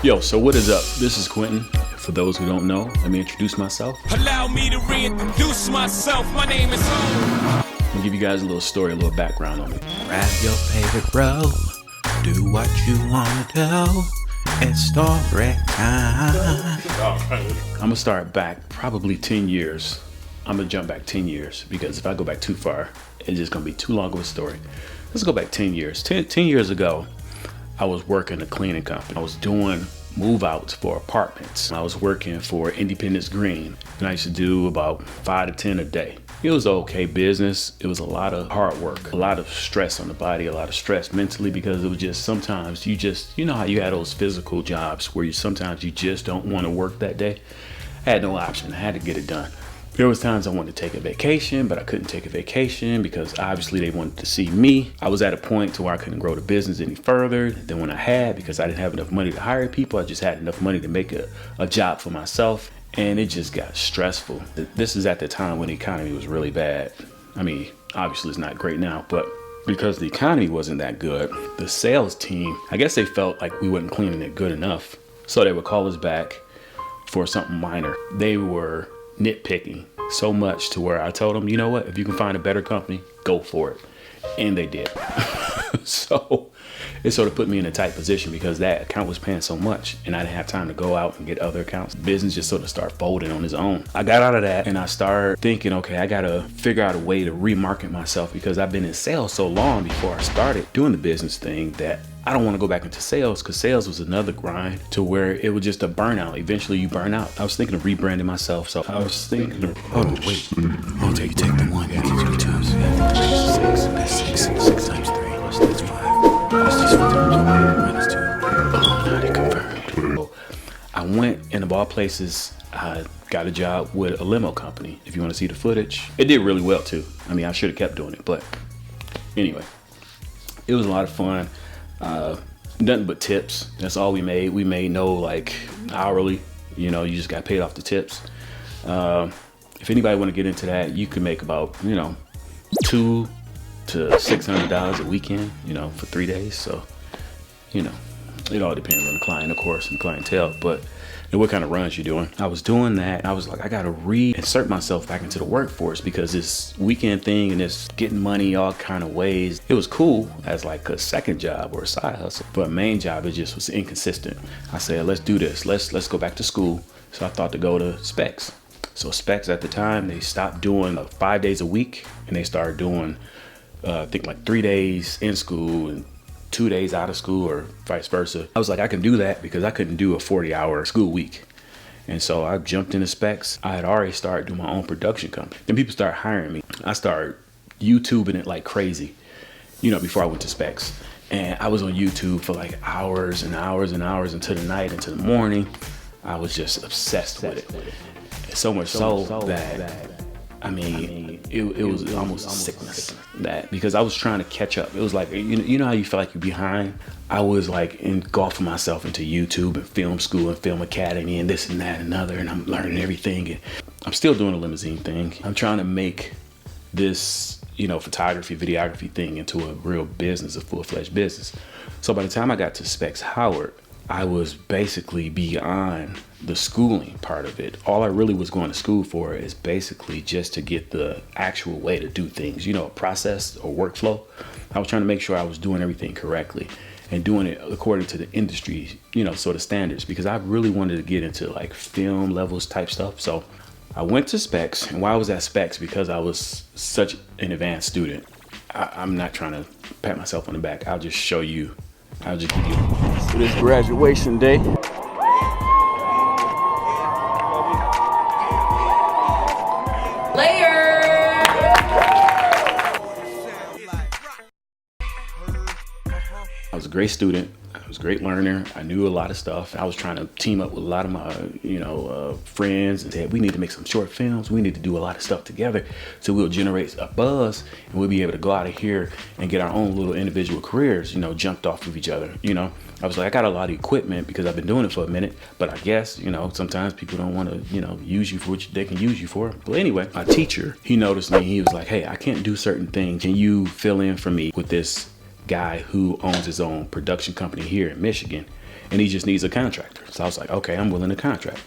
Yo, so what is up? This is Quentin. For those who don't know, let me introduce myself. Allow me to reintroduce myself. My name is I'm gonna give you guys a little story, a little background on me. Grab your favorite bro, do what you wanna do. It's story time. I'm gonna start back probably 10 years. I'm gonna jump back 10 years because if I go back too far, it's just gonna be too long of a story. Let's go back 10 years. 10 years ago, I was working a cleaning company. I was doing move outs for apartments. I was working for Independence Green, and I used to do about 5 to 10 a day. It was okay business. It was a lot of hard work, a lot of stress on the body, a lot of stress mentally, because it was just sometimes you know how you had those physical jobs where sometimes you just don't want to work that day. I had no option. I had to get it done. There was times I wanted to take a vacation, but I couldn't take a vacation because obviously they wanted to see me. I was at a point to where I couldn't grow the business any further than when I had, because I didn't have enough money to hire people. I just had enough money to make a job for myself, and it just got stressful. This is at the time when the economy was really bad. I mean, obviously it's not great now, but because the economy wasn't that good, the sales team, I guess they felt like we weren't cleaning it good enough. So they would call us back for something minor. They were nitpicking so much to where I told them, you know what, if you can find a better company, go for it. And they did. So it sort of put me in a tight position because that account was paying so much and I didn't have time to go out and get other accounts. Business just sort of started folding on its own. I got out of that and I started thinking, okay, I gotta figure out a way to remarket myself, because I've been in sales so long before I started doing the business thing that I don't want to go back into sales, because sales was another grind to where it was just a burnout. Eventually you burn out. I was thinking of rebranding myself. So I was thinking of, Wait. I'll take the one. That gives you 2. So that's 6. That's 6 times 3. That's 5. That's just 4 times 1 minus 2. Illuminati confirmed. so I went, and of all places, I got a job with a limo company. If you want to see the footage, it did really well too. I mean, I should have kept doing it, but anyway, it was a lot of fun. Nothing but tips. That's all we made. We made no like hourly, you just got paid off the tips. If anybody want to get into that, you can make about, $200 to $600 a weekend, for 3 days. So, it all depends on the client, of course, and clientele, and what kind of runs you're doing. I was doing that. I was like, I got to reinsert myself back into the workforce, because this weekend thing and this getting money all kind of ways, it was cool as like a second job or a side hustle, but main job, it just was inconsistent. I said, let's do this. Let's go back to school. So I thought to go to Specs. So Specs at the time, they stopped doing 5 days a week, and they started doing, I think like 3 days in school and 2 days out of school, or vice versa. I was like, I can do that because I couldn't do a 40-hour school week. And so I jumped into Specs. I had already started doing my own production company. Then people started hiring me. I started YouTubing it like crazy, before I went to Specs. And I was on YouTube for like hours and hours and hours into the night, into the morning. I was just obsessed with it. So much so that, I mean, it was almost a sickness, because I was trying to catch up. It was like, you know how you feel like you're behind? I was like engulfing myself into YouTube and film school and film academy and this and that and another, and I'm learning everything. And I'm still doing a limousine thing. I'm trying to make this, photography, videography thing into a real business, a full-fledged business. So by the time I got to Specs Howard, I was basically beyond the schooling part of it. All I really was going to school for is basically just to get the actual way to do things, a process or workflow. I was trying to make sure I was doing everything correctly and doing it according to the industry, sort of standards, because I really wanted to get into like film levels type stuff. So I went to Specs, and why I was at Specs, because I was such an advanced student. I'm not trying to pat myself on the back. I'll just show you. I'll just give you this graduation day. I was a great student. I was a great learner. I knew a lot of stuff. I was trying to team up with a lot of my, friends, and said, we need to make some short films. We need to do a lot of stuff together so we'll generate a buzz and we'll be able to go out of here and get our own little individual careers, jumped off of each other. I was like, I got a lot of equipment because I've been doing it for a minute, but I guess, sometimes people don't want to, use you for what they can use you for. Well, anyway, my teacher, he noticed me. He was like, hey, I can't do certain things. Can you fill in for me with this guy who owns his own production company here in Michigan? and he just needs a contractor. So I was like, okay, I'm willing to contract.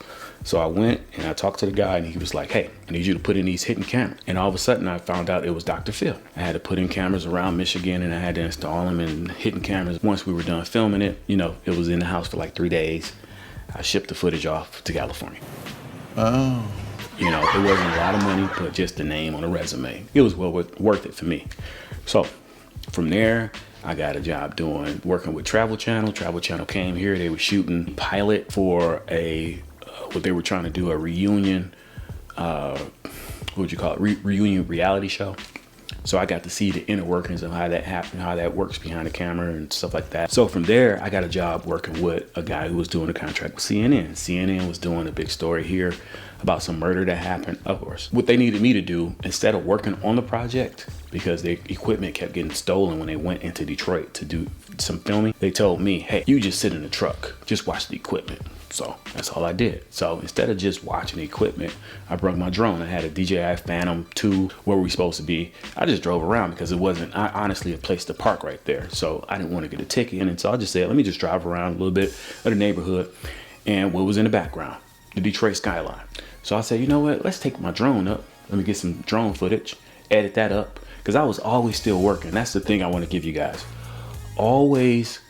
So I went and I talked to the guy, and he was like, hey, I need you to put in these hidden cameras. And all of a sudden I found out it was Dr. Phil. I had to put in cameras around Michigan, and I had to install them in hidden cameras. Once we were done filming it, you know, it was in the house for like 3 days. I shipped the footage off to California. Oh. You know, it wasn't a lot of money, but just the name on a resume. It was well worth it for me. So from there, I got a job working with Travel Channel. Travel Channel came here. They were shooting pilot for what they were trying to do, a reunion, what would you call it? Reunion reality show. So I got to see the inner workings of how that happened, how that works behind the camera and stuff like that. So from there, I got a job working with a guy who was doing a contract with CNN. CNN was doing a big story here about some murder that happened. Of course, what they needed me to do, instead of working on the project, because their equipment kept getting stolen when they went into Detroit to do some filming, they told me, hey, you just sit in the truck, just watch the equipment. So that's all I did. So instead of just watching the equipment, I brought my drone. I had a DJI Phantom 2 where we supposed to be. I just drove around because it wasn't honestly a place to park right there. So I didn't want to get a ticket. And so I just said, let me just drive around a little bit of the neighborhood. And what was in the background? The Detroit skyline. So I said, you know what? Let's take my drone up. Let me get some drone footage, edit that up. Because I was always still working. That's the thing I want to give you guys. Always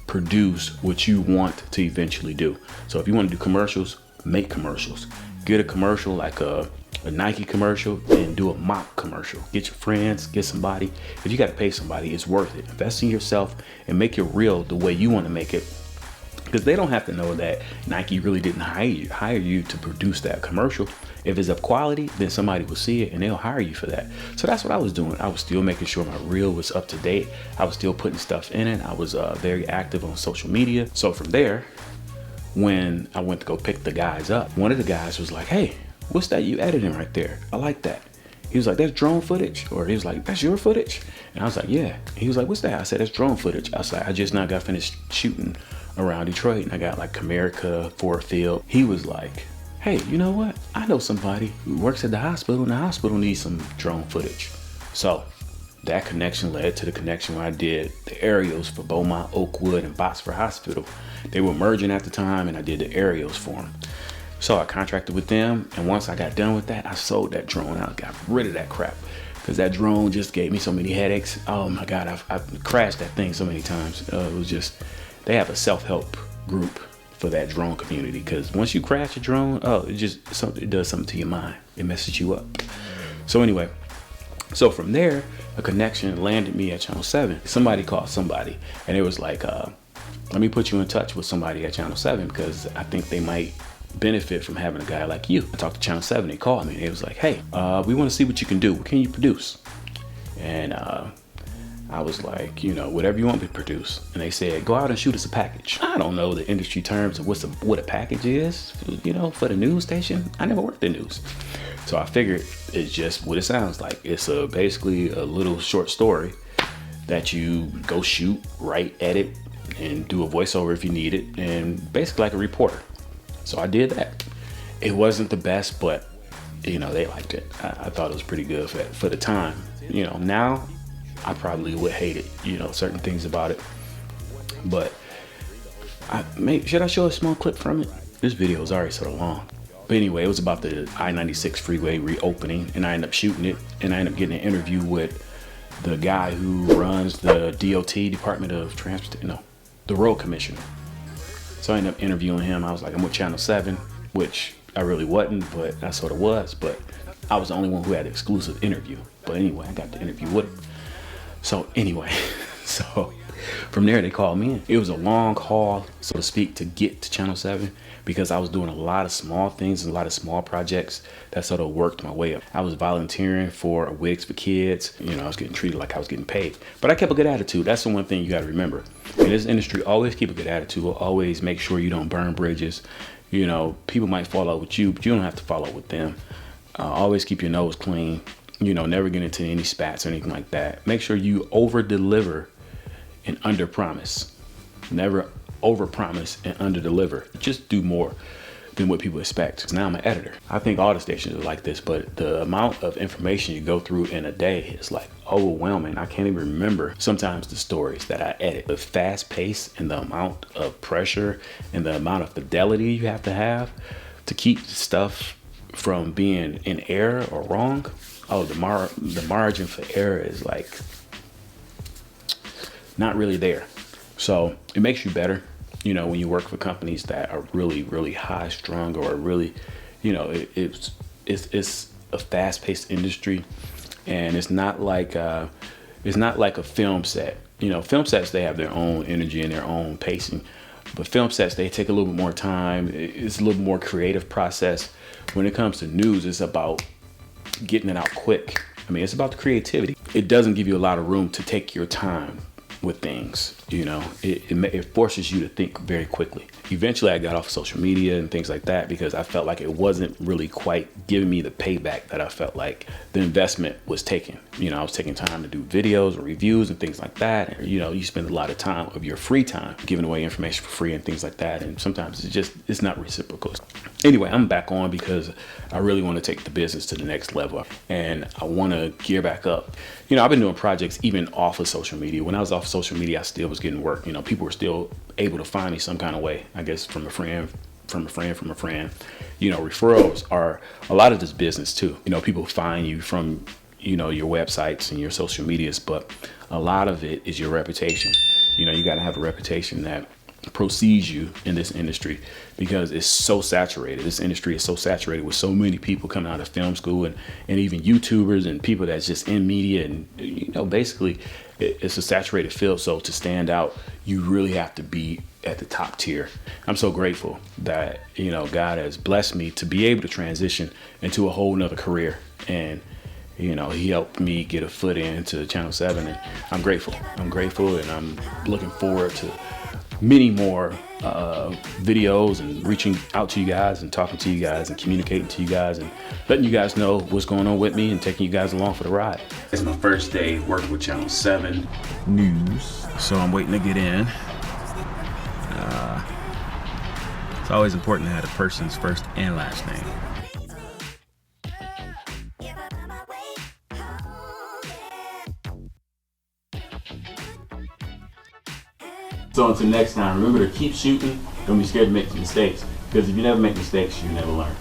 produce what you want to eventually do. So if you want to do commercials, make commercials. Get a commercial like a Nike commercial and do a mock commercial. Get your friends, get somebody. If you got to pay somebody, it's worth it. Invest in yourself and make it real the way you want to make it. Because they don't have to know that Nike really didn't hire you to produce that commercial. If it's of quality, then somebody will see it and they'll hire you for that. So that's what I was doing. I was still making sure my reel was up to date. I was still putting stuff in it. I was very active on social media. So from there, when I went to go pick the guys up, one of the guys was like, hey, what's that you editing right there? I like that. He was like, that's drone footage. Or he was like, that's your footage? And I was like, yeah. He was like, what's that? I said, that's drone footage. I was like, I just now got finished shooting around Detroit and I got like Comerica, Ford Field. He was like, hey, you know what? I know somebody who works at the hospital and the hospital needs some drone footage. So that connection led to the connection where I did the aerials for Beaumont, Oakwood, and Botsford Hospital. They were merging at the time and I did the aerials for them. So I contracted with them, and once I got done with that, I sold that drone out, got rid of that crap. Because that drone just gave me so many headaches. Oh my God, I've crashed that thing so many times. It was just, they have a self-help group for that drone community. Because once you crash a drone, it does something to your mind. It messes you up. So anyway, so from there, a connection landed me at Channel 7. Somebody called somebody, and it was like, let me put you in touch with somebody at Channel 7 because I think they might benefit from having a guy like you. I talked to Channel 7. They called me. And it was like, hey, we want to see what you can do. What can you produce? And I was like, you know, whatever you want me to produce. And they said, go out and shoot us a package. I don't know the industry terms of what a package is, you know, for the news station. I never worked in news. So I figured it's just what it sounds like. It's basically a little short story that you go shoot, write, edit, and do a voiceover if you need it. And basically like a reporter. So I did that. It wasn't the best, but you know, they liked it. I thought it was pretty good for the time. You know, now I probably would hate it, you know, certain things about it. But should I show a small clip from it? This video is already sort of long. But anyway, it was about the I-96 freeway reopening, and I ended up shooting it, and I ended up getting an interview with the guy who runs the DOT, Department of Transportation, no, the road commissioner. So I ended up interviewing him. I was like, I'm with Channel 7, which I really wasn't, but I sort of was. But I was the only one who had an exclusive interview. But anyway, I got the interview with him. So anyway, so from there they called me in. It was a long haul, so to speak, to get to Channel 7 because I was doing a lot of small things and a lot of small projects that sort of worked my way up. I was volunteering for Wigs for Kids. You know, I was getting treated like I was getting paid. But I kept a good attitude. That's the one thing you got to remember. In this industry, always keep a good attitude. Always make sure you don't burn bridges. You know, people might fall out with you, but you don't have to fall out with them. Always keep your nose clean. You know, never get into any spats or anything like that. Make sure you over-deliver and under-promise. Never over-promise and under-deliver. Just do more. than what people expect. 'Cause now I'm an editor. I think all the stations are like this, but the amount of information you go through in a day is like overwhelming. I can't even remember sometimes the stories that I edit. The fast pace and the amount of pressure and the amount of fidelity you have to keep stuff from being in error or wrong. Oh, the margin for error is like not really there. So it makes you better, you know, when you work for companies that are really, really high strung or really, you know, it's a fast paced industry, and it's not like a film set. You know, film sets, they have their own energy and their own pacing, but film sets, they take a little bit more time. It's a little more creative process. When it comes to news, it's about getting it out quick. I mean, it's about the creativity. It doesn't give you a lot of room to take your time with things, you know. It forces you to think very quickly. Eventually I got off social media and things like that because I felt like it wasn't really quite giving me the payback that I felt like the investment was taking. You know, I was taking time to do videos or reviews and things like that. And, you know, you spend a lot of time of your free time giving away information for free and things like that. And sometimes it's not reciprocal. Anyway, I'm back on because I really want to take the business to the next level, and I want to gear back up. You know, I've been doing projects even off of social media. When I was off of social media, I still was getting work. You know, people were still able to find me some kind of way, I guess from a friend. You know, referrals are a lot of this business too. You know, people find you from, you know, your websites and your social medias, but a lot of it is your reputation. You know, you got to have a reputation that precedes you in this industry because it's so saturated. This industry is so saturated with so many people coming out of film school and even YouTubers and people that's just in media, and, you know, basically it's a saturated field. So to stand out, you really have to be at the top tier. I'm so grateful that, you know, God has blessed me to be able to transition into a whole nother career, and, you know, he helped me get a foot into Channel 7, and I'm grateful, and I'm looking forward to many more videos and reaching out to you guys and talking to you guys and communicating to you guys and letting you guys know what's going on with me and taking you guys along for the ride. It's my first day working with Channel 7 News, so I'm waiting to get in. It's always important to have a person's first and last name. So until next time, remember to keep shooting. Don't be scared to make mistakes, because if you never make mistakes, you never learn.